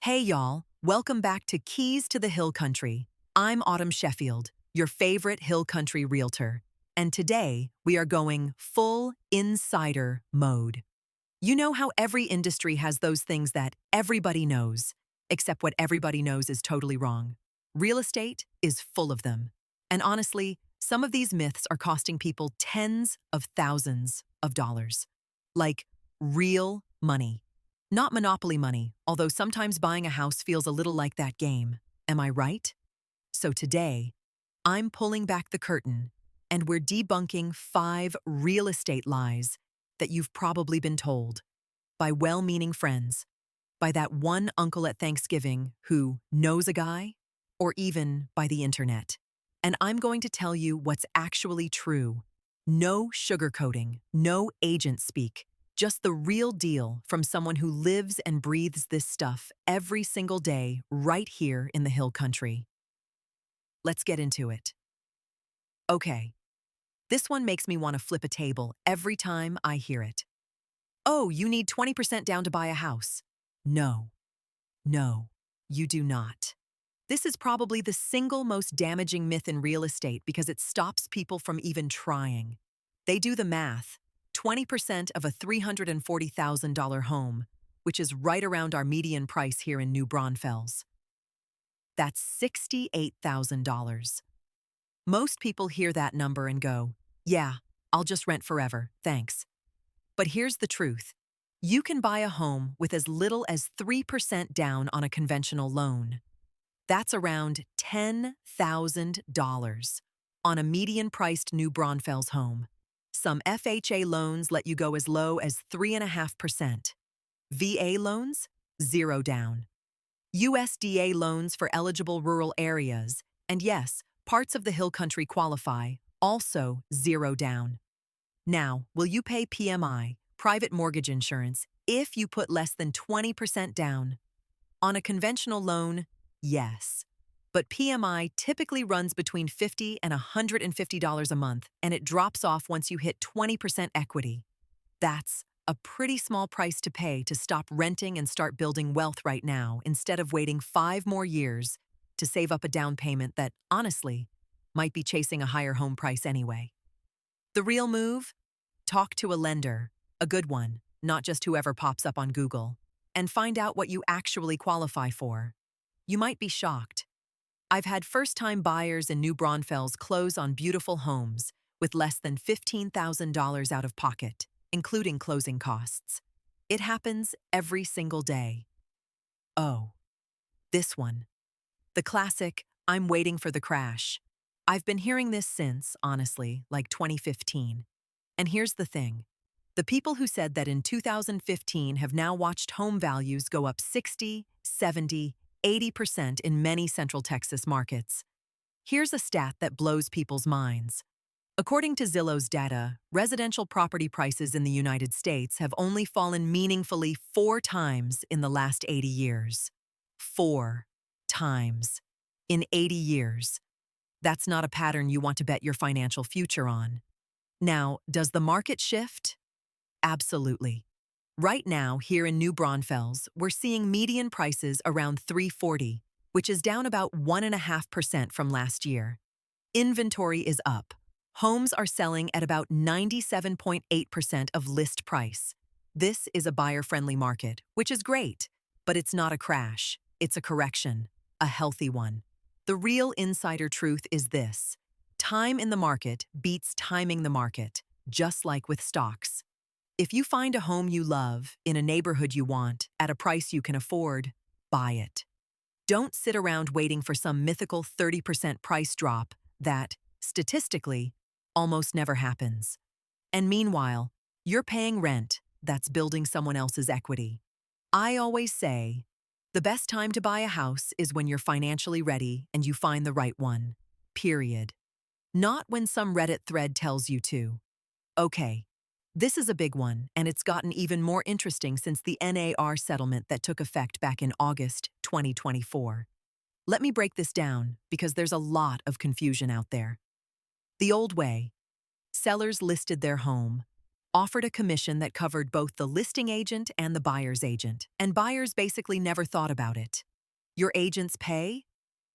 Hey y'all, welcome back to Keys to the Hill Country. I'm Autumn Sheffield, your favorite hill country realtor, and today we are going full insider mode. You know how every industry has those things that everybody knows, except what everybody knows is totally wrong. Real estate is full of them. And honestly, some of these myths are costing people tens of thousands of dollars. Like real money. Not monopoly money, although sometimes buying a house feels a little like that game. Am I right? So today, I'm pulling back the curtain, and we're debunking 5 real estate lies that you've probably been told by well-meaning friends, by that one uncle at Thanksgiving who knows a guy, or even by the internet. And I'm going to tell you what's actually true. No sugarcoating, no agent speak, just the real deal from someone who lives and breathes this stuff every single day right here in the Hill Country. Let's get into it. Okay, this one makes me want to flip a table every time I hear it. Oh, you need 20% down to buy a house. No, you do not. This is probably the single most damaging myth in real estate because it stops people from even trying. They do the math. 20% of a $340,000 home, which is right around our median price here in New Braunfels. That's $68,000. Most people hear that number and go, yeah, I'll just rent forever, thanks. But here's the truth. You can buy a home with as little as 3% down on a conventional loan. That's around $10,000 on a median-priced New Braunfels home. Some FHA loans let you go as low as 3.5%. VA loans, 0 down. USDA loans for eligible rural areas, and yes, parts of the Hill Country qualify, also 0 down. Now, will you pay PMI, private mortgage insurance, if you put less than 20% down? On a conventional loan, yes. But PMI typically runs between $50 and $150 a month, and it drops off once you hit 20% equity. That's a pretty small price to pay to stop renting and start building wealth right now instead of waiting 5 more years to save up a down payment that, honestly, might be chasing a higher home price anyway. The real move? Talk to a lender, a good one, not just whoever pops up on Google, and find out what you actually qualify for. You might be shocked. I've had first-time buyers in New Braunfels close on beautiful homes with less than $15,000 out of pocket, including closing costs. It happens every single day. Oh, this one. The classic, I'm waiting for the crash. I've been hearing this since, honestly, like 2015. And here's the thing. The people who said that in 2015 have now watched home values go up 60, 70, 80% in many Central Texas markets. Here's a stat that blows people's minds. According to Zillow's data, residential property prices in the United States have only fallen meaningfully 4 times in the last 80 years. 4 times. In 80 years. That's not a pattern you want to bet your financial future on. Now, does the market shift? Absolutely. Right now, here in New Braunfels, we're seeing median prices around $340, which is down about 1.5% from last year. Inventory is up. Homes are selling at about 97.8% of list price. This is a buyer-friendly market, which is great, but it's not a crash. It's a correction, a healthy one. The real insider truth is this. Time in the market beats timing the market, just like with stocks. If you find a home you love, in a neighborhood you want, at a price you can afford, buy it. Don't sit around waiting for some mythical 30% price drop that, statistically, almost never happens. And meanwhile, you're paying rent that's building someone else's equity. I always say, the best time to buy a house is when you're financially ready and you find the right one. Period. Not when some Reddit thread tells you to. Okay. This is a big one, and it's gotten even more interesting since the NAR settlement that took effect back in August 2024. Let me break this down, because there's a lot of confusion out there. The old way. Sellers listed their home, offered a commission that covered both the listing agent and the buyer's agent, and buyers basically never thought about it. Your agent's pay?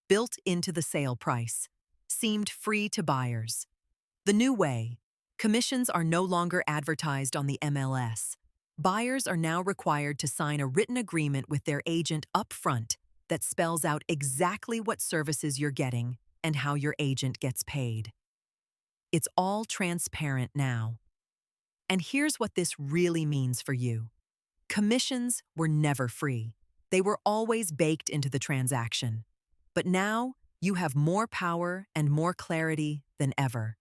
Built into the sale price. Seemed free to buyers. The new way, commissions are no longer advertised on the MLS. Buyers are now required to sign a written agreement with their agent up front that spells out exactly what services you're getting and how your agent gets paid. It's all transparent now. And here's what this really means for you. Commissions were never free. They were always baked into the transaction. But now, you have more power and more clarity than ever.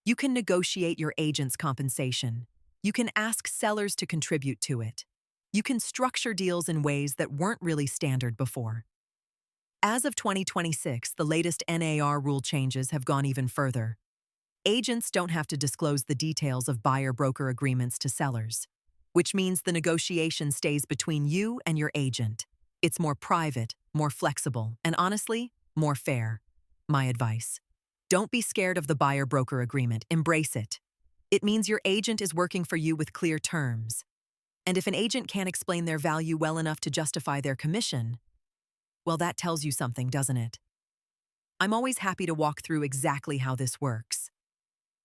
You can negotiate your agent's compensation. You can ask sellers to contribute to it. You can structure deals in ways that weren't really standard before. As of 2026, the latest NAR rule changes have gone even further. Agents don't have to disclose the details of buyer-broker agreements to sellers, which means the negotiation stays between you and your agent. It's more private, more flexible, and honestly, more fair. My advice: don't be scared of the buyer-broker agreement. Embrace it. It means your agent is working for you with clear terms. And if an agent can't explain their value well enough to justify their commission, well, that tells you something, doesn't it? I'm always happy to walk through exactly how this works.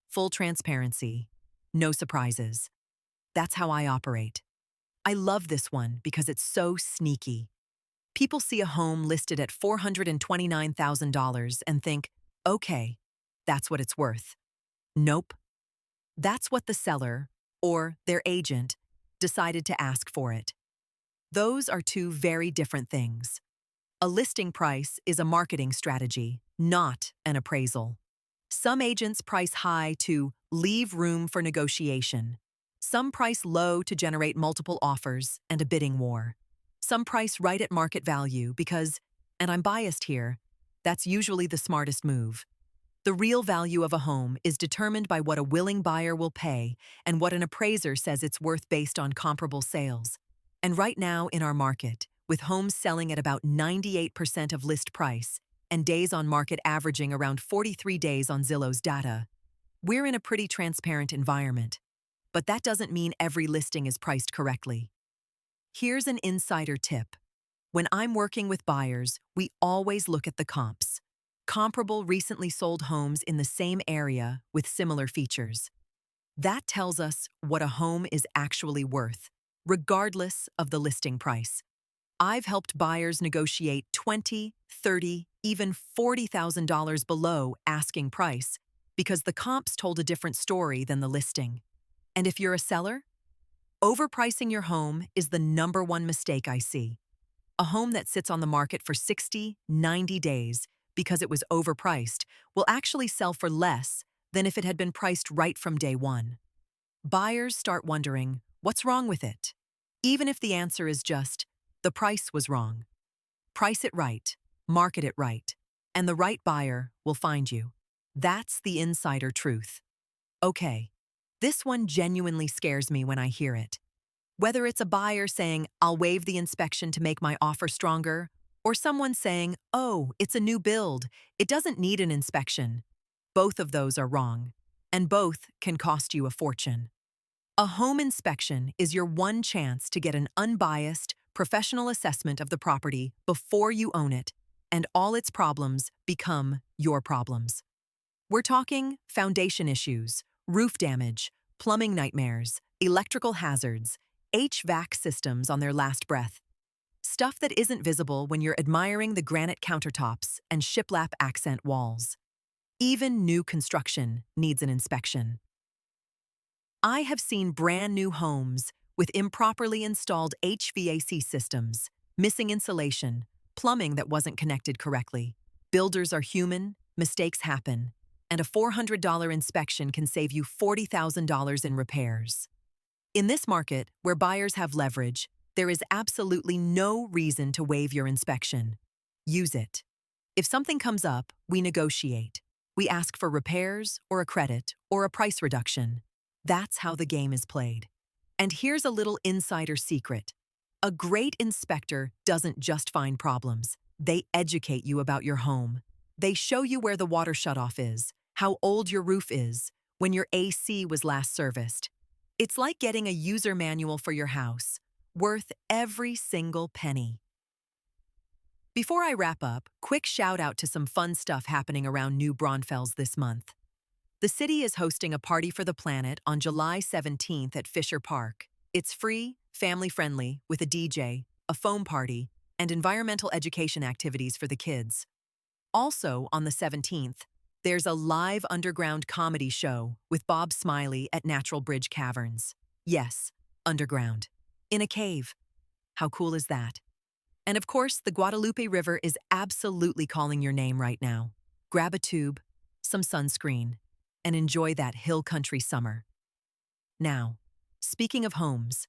Full transparency, no surprises. That's how I operate. I love this one because it's so sneaky. People see a home listed at $429,000 and think, okay, that's what it's worth. Nope. That's what the seller, or their agent, decided to ask for it. Those are two very different things. A listing price is a marketing strategy, not an appraisal. Some agents price high to leave room for negotiation. Some price low to generate multiple offers and a bidding war. Some price right at market value because, and I'm biased here, that's usually the smartest move. The real value of a home is determined by what a willing buyer will pay and what an appraiser says it's worth based on comparable sales. And right now in our market, with homes selling at about 98% of list price and days on market averaging around 43 days on Zillow's data, we're in a pretty transparent environment. But that doesn't mean every listing is priced correctly. Here's an insider tip. When I'm working with buyers, we always look at the comps. Comparable recently sold homes in the same area with similar features. That tells us what a home is actually worth, regardless of the listing price. I've helped buyers negotiate $20,000, $30,000, even $40,000 below asking price because the comps told a different story than the listing. And if you're a seller, overpricing your home is the #1 mistake I see. A home that sits on the market for 60, 90 days because it was overpriced will actually sell for less than if it had been priced right from day one. Buyers start wondering, what's wrong with it? Even if the answer is just, the price was wrong. Price it right, market it right, and the right buyer will find you. That's the insider truth. Okay, this one genuinely scares me when I hear it. Whether it's a buyer saying, I'll waive the inspection to make my offer stronger, or someone saying, oh, it's a new build, it doesn't need an inspection. Both of those are wrong, and both can cost you a fortune. A home inspection is your one chance to get an unbiased, professional assessment of the property before you own it, and all its problems become your problems. We're talking foundation issues, roof damage, plumbing nightmares, electrical hazards, HVAC systems on their last breath. Stuff that isn't visible when you're admiring the granite countertops and shiplap accent walls. Even new construction needs an inspection. I have seen brand new homes with improperly installed HVAC systems, missing insulation, plumbing that wasn't connected correctly. Builders are human, mistakes happen, and a $400 inspection can save you $40,000 in repairs. In this market, where buyers have leverage, there is absolutely no reason to waive your inspection. Use it. If something comes up, we negotiate. We ask for repairs, or a credit, or a price reduction. That's how the game is played. And here's a little insider secret. A great inspector doesn't just find problems. They educate you about your home. They show you where the water shutoff is, how old your roof is, when your AC was last serviced. It's like getting a user manual for your house, worth every single penny. Before I wrap up, quick shout out to some fun stuff happening around New Braunfels this month. The city is hosting a Party for the Planet on July 17th at Fisher Park. It's free, family-friendly, with a DJ, a foam party, and environmental education activities for the kids. Also, on the 17th, there's a live underground comedy show with Bob Smiley at Natural Bridge Caverns. Yes, underground. In a cave. How cool is that? And of course, the Guadalupe River is absolutely calling your name right now. Grab a tube, some sunscreen, and enjoy that hill country summer. Now, speaking of homes,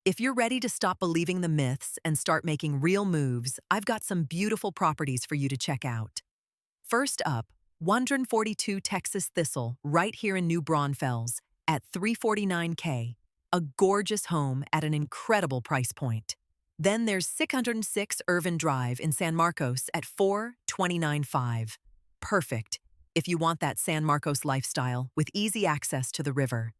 if you're ready to stop believing the myths and start making real moves, I've got some beautiful properties for you to check out. First up, 142 Texas Thistle, right here in New Braunfels, at $349K, a gorgeous home at an incredible price point. Then there's 606 Irvin Drive in San Marcos at $429,500. Perfect if you want that San Marcos lifestyle with easy access to the river.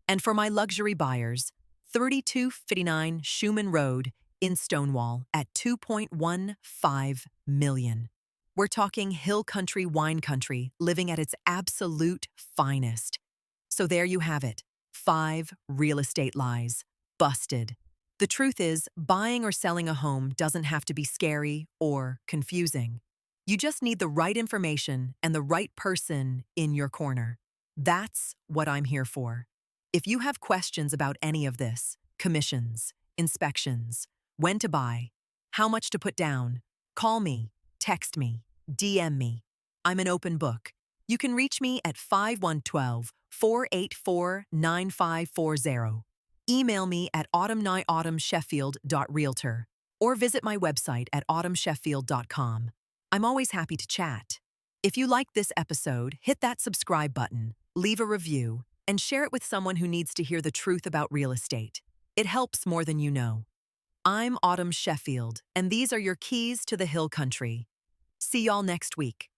And for my luxury buyers, 3259 Schumann Rd in Stonewall at $2.15 million. We're talking hill country, wine country, living at its absolute finest. So there you have it, 5 real estate lies. Busted. The truth is, buying or selling a home doesn't have to be scary or confusing. You just need the right information and the right person in your corner. That's what I'm here for. If you have questions about any of this, commissions, inspections, when to buy, how much to put down, call me, text me, DM me. I'm an open book. You can reach me at 5112-484-9540. Email me at autumnsheffield.realtor or visit my website at autumnsheffield.com. I'm always happy to chat. If you liked this episode, hit that subscribe button, leave a review, and share it with someone who needs to hear the truth about real estate. It helps more than you know. I'm Autumn Sheffield, and these are your keys to the hill country. See y'all next week.